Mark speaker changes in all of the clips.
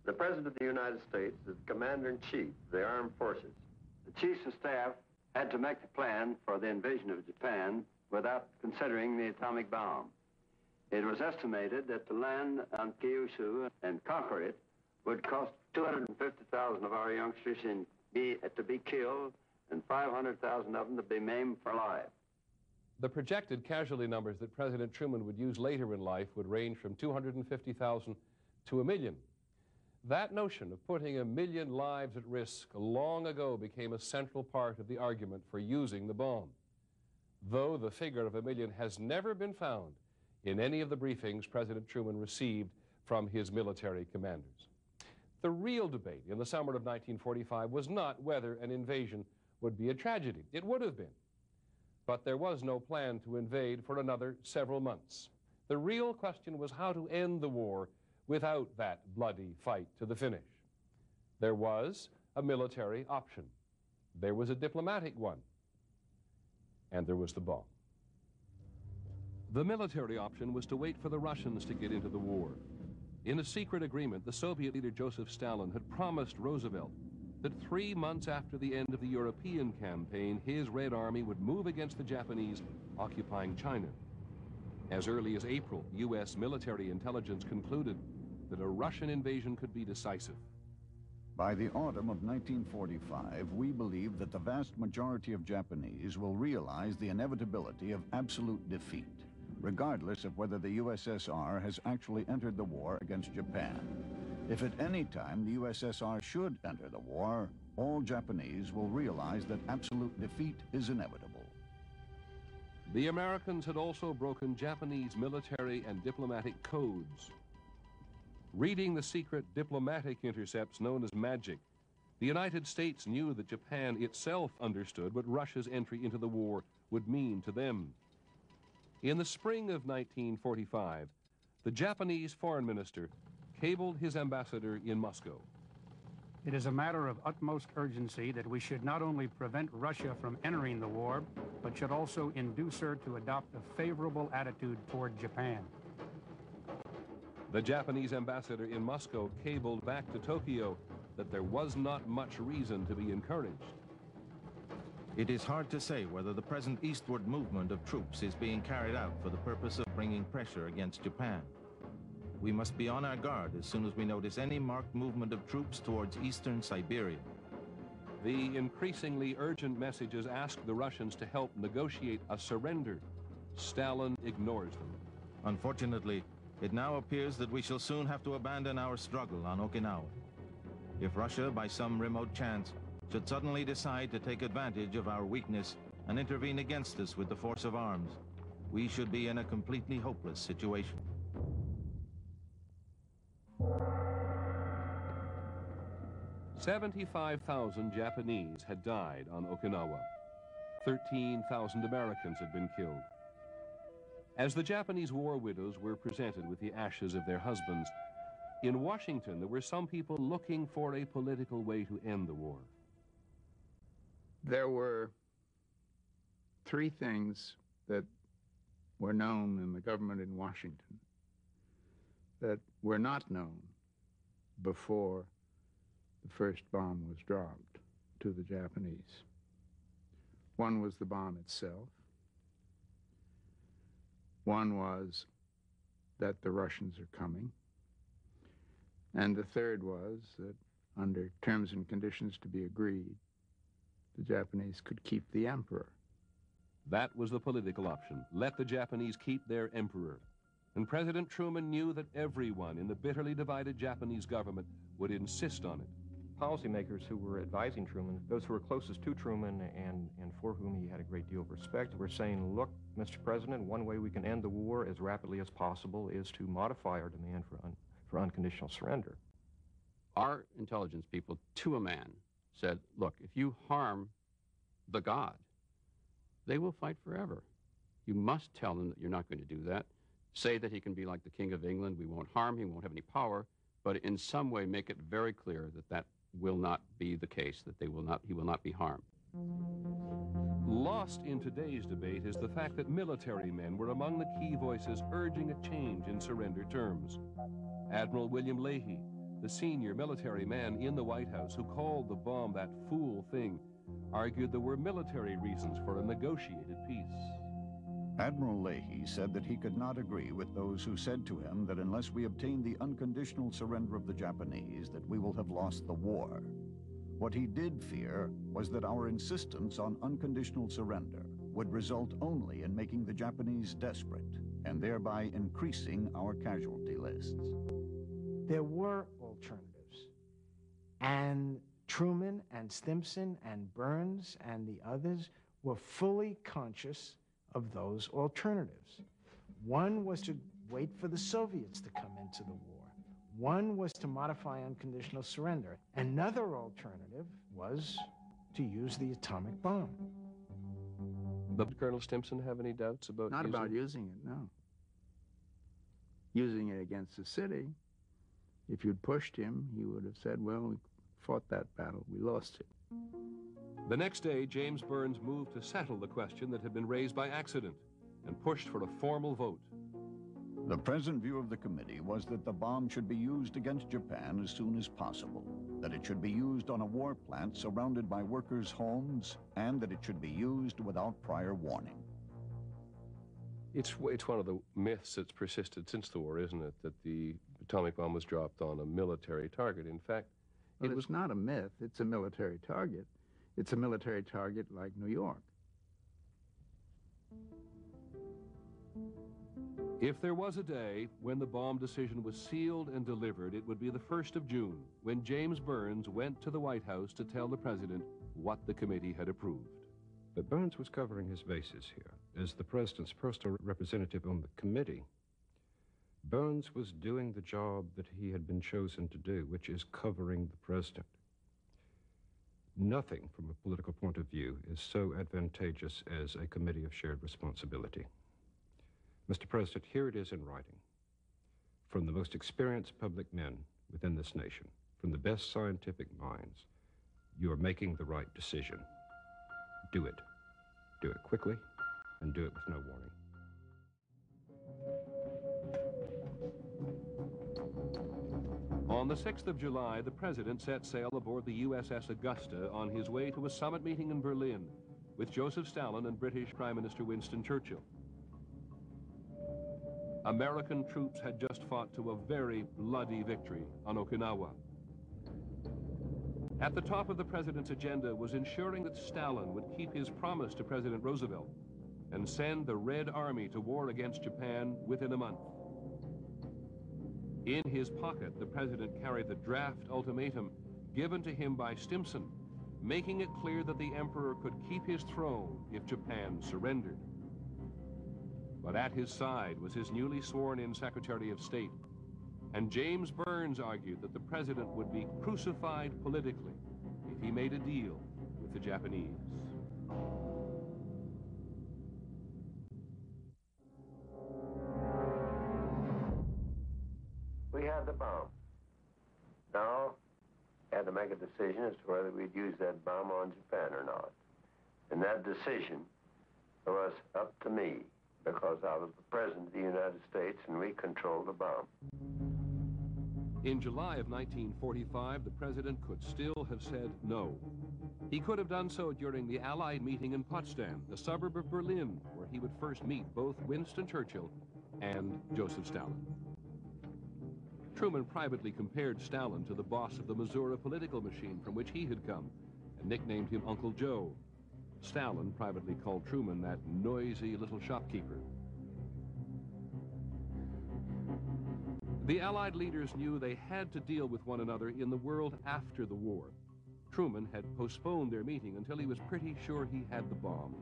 Speaker 1: The President of the United States is Commander-in-Chief of the Armed Forces.
Speaker 2: The Chiefs of Staff had to make the plan for the invasion of Japan without considering the atomic bomb. It was estimated that to land on Kyushu and conquer it would cost 250,000 of our youngsters to be killed and 500,000 of them to be maimed for life.
Speaker 3: The projected casualty numbers that President Truman would use later in life would range from 250,000 to 1 million. That notion of putting 1 million lives at risk long ago became a central part of the argument for using the bomb, though the figure of 1 million has never been found in any of the briefings President Truman received from his military commanders. The real debate in the summer of 1945 was not whether an invasion would be a tragedy. It would have been. But there was no plan to invade for another several months. The real question was how to end the war without that bloody fight to the finish. There was a military option. There was a diplomatic one. And there was the bomb. The military option was to wait for the Russians to get into the war. In a secret agreement, the Soviet leader Joseph Stalin had promised Roosevelt that 3 months after the end of the European campaign, his Red Army would move against the Japanese occupying China. As early as April, U.S. military intelligence concluded that a Russian invasion could be decisive.
Speaker 4: By the autumn of 1945, we believe that the vast majority of Japanese will realize the inevitability of absolute defeat, regardless of whether the USSR has actually entered the war against Japan. If at any time the USSR should enter the war, all Japanese will realize that absolute defeat is inevitable.
Speaker 3: The Americans had also broken Japanese military and diplomatic codes. Reading the secret diplomatic intercepts known as magic, the United States knew that Japan itself understood what Russia's entry into the war would mean to them. In the spring of 1945, the Japanese foreign minister cabled his ambassador in Moscow.
Speaker 5: It is a matter of utmost urgency that we should not only prevent Russia from entering the war, but should also induce her to adopt a favorable attitude toward Japan.
Speaker 3: The Japanese ambassador in Moscow cabled back to Tokyo that there was not much reason to be encouraged.
Speaker 6: It is hard to say whether the present eastward movement of troops is being carried out for the purpose of bringing pressure against Japan. We must be on our guard as soon as we notice any marked movement of troops towards eastern Siberia.
Speaker 3: The increasingly urgent messages ask the Russians to help negotiate a surrender. Stalin ignores them.
Speaker 6: Unfortunately, it now appears that we shall soon have to abandon our struggle on Okinawa. If Russia, by some remote chance, should suddenly decide to take advantage of our weakness and intervene against us with the force of arms, we should be in a completely hopeless situation.
Speaker 3: "75,000 Japanese had died on Okinawa. 13,000 Americans had been killed. As the Japanese war widows were presented with the ashes of their husbands, in Washington there were some people looking for a political way to end the war.
Speaker 7: There were 3 things that were known in the government in Washington that were not known before the first bomb was dropped to the Japanese. One was the bomb itself. One was that the Russians are coming. And the third was that under terms and conditions to be agreed, the Japanese could keep the emperor.
Speaker 3: That was the political option. Let the Japanese keep their emperor. And President Truman knew that everyone in the bitterly divided Japanese government would insist on it.
Speaker 8: Policymakers who were advising Truman, those who were closest to Truman and for whom he had a great deal of respect, were saying, look, Mr. President, one way we can end the war as rapidly as possible is to modify our demand for unconditional surrender.
Speaker 9: Our intelligence people, to a man, said, look, if you harm the god, they will fight forever. You must tell them that you're not going to do that. Say that he can be like the King of England. We won't harm him, he won't have any power, but in some way make it very clear that that will not be the case, that he will not be harmed.
Speaker 3: Lost in today's debate is the fact that military men were among the key voices urging a change in surrender terms. Admiral William Leahy, the senior military man in the White House who called the bomb that fool thing, argued there were military reasons for a negotiated peace.
Speaker 4: Admiral Leahy said that he could not agree with those who said to him that unless we obtain the unconditional surrender of the Japanese, that we will have lost the war. What he did fear was that our insistence on unconditional surrender would result only in making the Japanese desperate and thereby increasing our casualty lists.
Speaker 10: There were alternatives, and Truman and Stimson and Burns and the others were fully conscious of those alternatives. One was to wait for the Soviets to come into the war. One was to modify unconditional surrender. Another alternative was to use the atomic bomb.
Speaker 3: Did Colonel Stimson have any doubts about
Speaker 7: Not about using it, no. Using it against the city, if you'd pushed him, he would have said, well, we fought that battle, we lost it.
Speaker 3: The next day, James Burns moved to settle the question that had been raised by accident and pushed for a formal vote.
Speaker 4: The present view of the committee was that the bomb should be used against Japan as soon as possible, that it should be used on a war plant surrounded by workers' homes, and that it should be used without prior warning.
Speaker 3: It's one of the myths that's persisted since the war, isn't it, that the atomic bomb was dropped on a military target. In fact,
Speaker 7: well, it was not a myth. It's a military target. It's a military target like New York.
Speaker 3: If there was a day when the bomb decision was sealed and delivered, it would be the 1st of June, when James Burns went to the White House to tell the president what the committee had approved.
Speaker 8: But Burns was covering his bases here. As the president's personal representative on the committee, Burns was doing the job that he had been chosen to do, which is covering the president. Nothing from a political point of view is so advantageous as a committee of shared responsibility. Mr. President, here it is in writing. From the most experienced public men within this nation, from the best scientific minds, you are making the right decision. Do it. Do it quickly, and do it with no warning.
Speaker 3: On the 6th of July, the president set sail aboard the USS Augusta on his way to a summit meeting in Berlin with Joseph Stalin and British Prime Minister Winston Churchill. American troops had just fought to a very bloody victory on Okinawa. At the top of the president's agenda was ensuring that Stalin would keep his promise to President Roosevelt and send the Red Army to war against Japan within a month. In his pocket, the president carried the draft ultimatum given to him by Stimson, making it clear that the emperor could keep his throne if Japan surrendered. But at his side was his newly sworn-in Secretary of State, and James Burns argued that the president would be crucified politically if he made a deal with the Japanese.
Speaker 2: We had the bomb. Now, had to make a decision as to whether we'd use that bomb on Japan or not. And that decision was up to me, because I was the President of the United States and we controlled the bomb.
Speaker 3: In July of 1945, the president could still have said no. He could have done so during the Allied meeting in Potsdam, a suburb of Berlin, where he would first meet both Winston Churchill and Joseph Stalin. Truman privately compared Stalin to the boss of the Missouri political machine from which he had come, and nicknamed him Uncle Joe. Stalin privately called Truman that noisy little shopkeeper. The Allied leaders knew they had to deal with one another in the world after the war. Truman had postponed their meeting until he was pretty sure he had the bomb.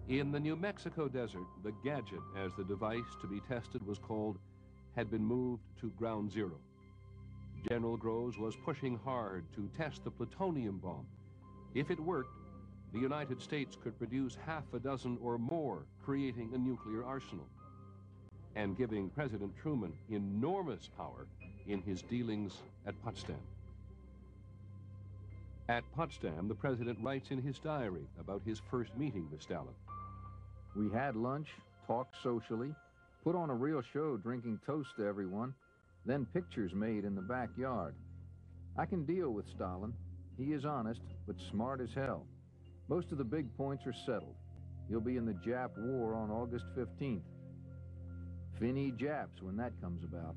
Speaker 3: In the New Mexico desert, the gadget, as the device to be tested was called, had been moved to ground zero. General Groves was pushing hard to test the plutonium bomb. If it worked, the United States could produce half a dozen or more, creating a nuclear arsenal, and giving President Truman enormous power in his dealings at Potsdam. At Potsdam, the president writes in his diary about his first meeting with Stalin.
Speaker 11: We had lunch, talked socially, Put on a real show drinking toast to everyone, then pictures made in the backyard. I can deal with Stalin. He is honest, but smart as hell. Most of the big points are settled. He'll be in the Jap war on August 15th. Finny Japs when that comes about.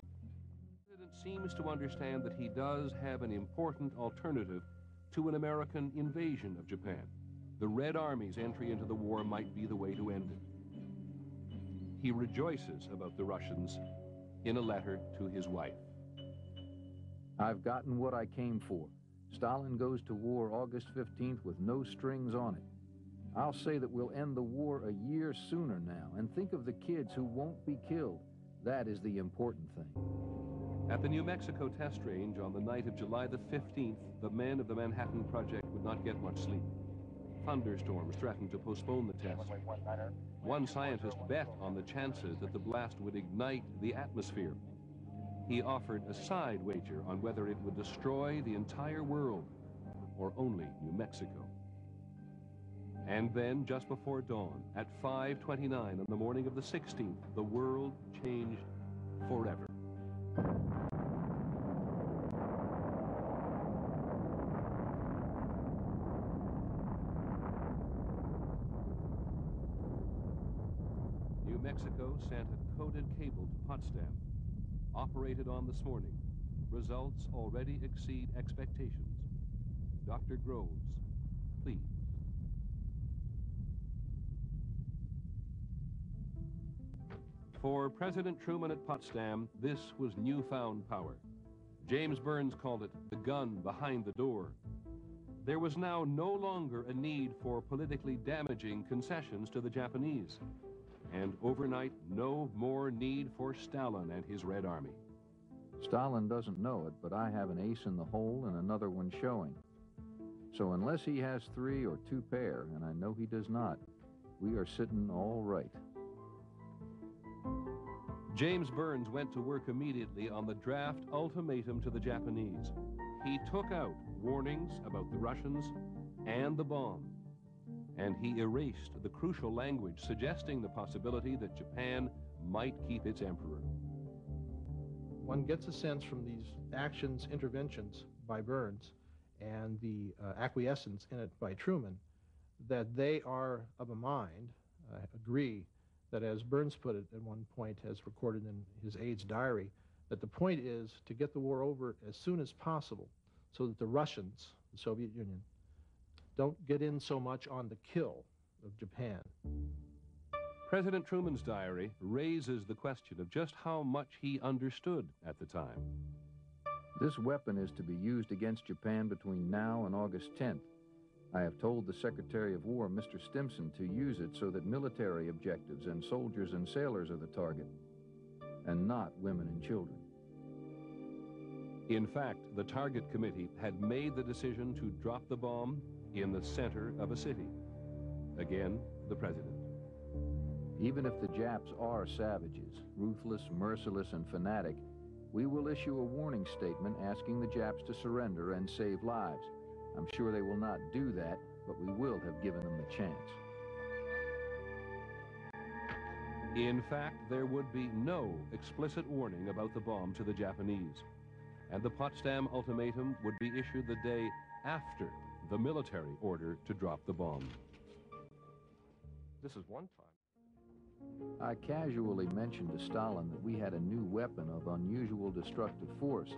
Speaker 3: The president seems to understand that he does have an important alternative to an American invasion of Japan. The Red Army's entry into the war might be the way to end it. He rejoices about the Russians in a letter to his wife.
Speaker 11: I've gotten what I came for. Stalin goes to war August 15th with no strings on it. I'll say that we'll end the war a year sooner now, and think of the kids who won't be killed. That is the important thing.
Speaker 3: At the New Mexico test range on the night of July the 15th, the men of the Manhattan Project would not get much sleep. Thunderstorms threatened to postpone the test. One scientist bet on the chances that the blast would ignite the atmosphere. He offered a side wager on whether it would destroy the entire world or only New Mexico. And then, just before dawn, at 5:29 on the morning of the 16th, the world changed forever. New Mexico sent a coded cable to Potsdam. Operated on this morning. Results already exceed expectations. Dr. Groves, please. For President Truman at Potsdam, this was newfound power. James Burns called it the gun behind the door. There was now no longer a need for politically damaging concessions to the Japanese. And overnight, no more need for Stalin and his Red Army.
Speaker 11: Stalin doesn't know it, but I have an ace in the hole and another one showing. So unless he has 3 or 2 pair, and I know he does not, we are sitting all right.
Speaker 3: James Burns went to work immediately on the draft ultimatum to the Japanese. He took out warnings about the Russians and the bomb, and he erased the crucial language suggesting the possibility that Japan might keep its emperor.
Speaker 12: One gets a sense from these actions, interventions by Burns, and the acquiescence in it by Truman, that they are of a mind, I agree, that as Burns put it at one point, as recorded in his aide's diary, that the point is to get the war over as soon as possible so that the Russians, the Soviet Union, don't get in so much on the kill of Japan.
Speaker 3: President Truman's diary raises the question of just how much he understood at the time.
Speaker 11: This weapon is to be used against Japan between now and August 10th. I have told the Secretary of War, Mr. Stimson, to use it so that military objectives and soldiers and sailors are the target, and not women and children.
Speaker 3: In fact, the Target Committee had made the decision to drop the bomb in the center of a city. Again, the President.
Speaker 11: Even if the Japs are savages, ruthless, merciless, and fanatic, we will issue a warning statement asking the Japs to surrender and save lives. I'm sure they will not do that, but we will have given them the chance.
Speaker 3: In fact, there would be no explicit warning about the bomb to the Japanese, and the Potsdam ultimatum would be issued the day after the military order to drop the bomb.
Speaker 8: This is one time.
Speaker 11: I casually mentioned to Stalin that we had a new weapon of unusual destructive force.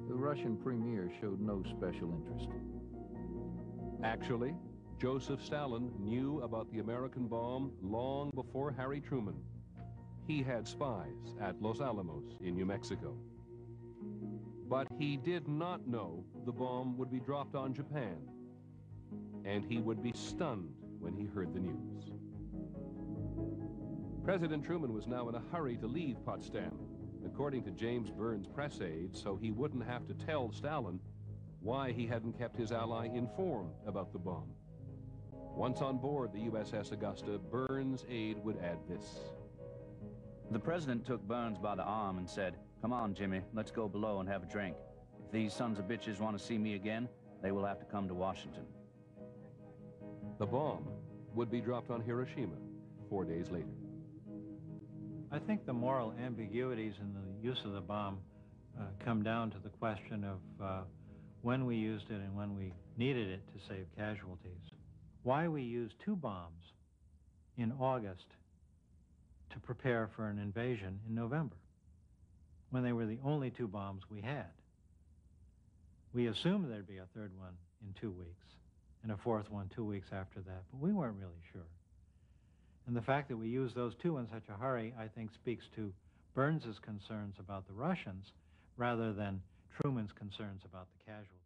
Speaker 11: The Russian premier showed no special interest.
Speaker 3: Actually, Joseph Stalin knew about the American bomb long before Harry Truman. He had spies at Los Alamos in New Mexico. But he did not know the bomb would be dropped on Japan, and he would be stunned when he heard the news. President Truman was now in a hurry to leave Potsdam, according to James Burns' press aide, so he wouldn't have to tell Stalin why he hadn't kept his ally informed about the bomb. Once on board the USS Augusta, Burns' aide would add this.
Speaker 13: The president took Burns by the arm and said, "Come on, Jimmy, let's go below and have a drink. If these sons of bitches want to see me again, they will have to come to Washington."
Speaker 3: The bomb would be dropped on Hiroshima 4 days later.
Speaker 14: I think the moral ambiguities in the use of the bomb come down to the question of when we used it and when we needed it to save casualties. Why we used 2 bombs in August to prepare for an invasion in November, when they were the only 2 bombs we had. We assumed there'd be a 3rd one in 2 weeks and a 4th one 2 weeks after that, but we weren't really sure. And the fact that we used those 2 in such a hurry, I think, speaks to Burns's concerns about the Russians rather than Truman's concerns about the casualties.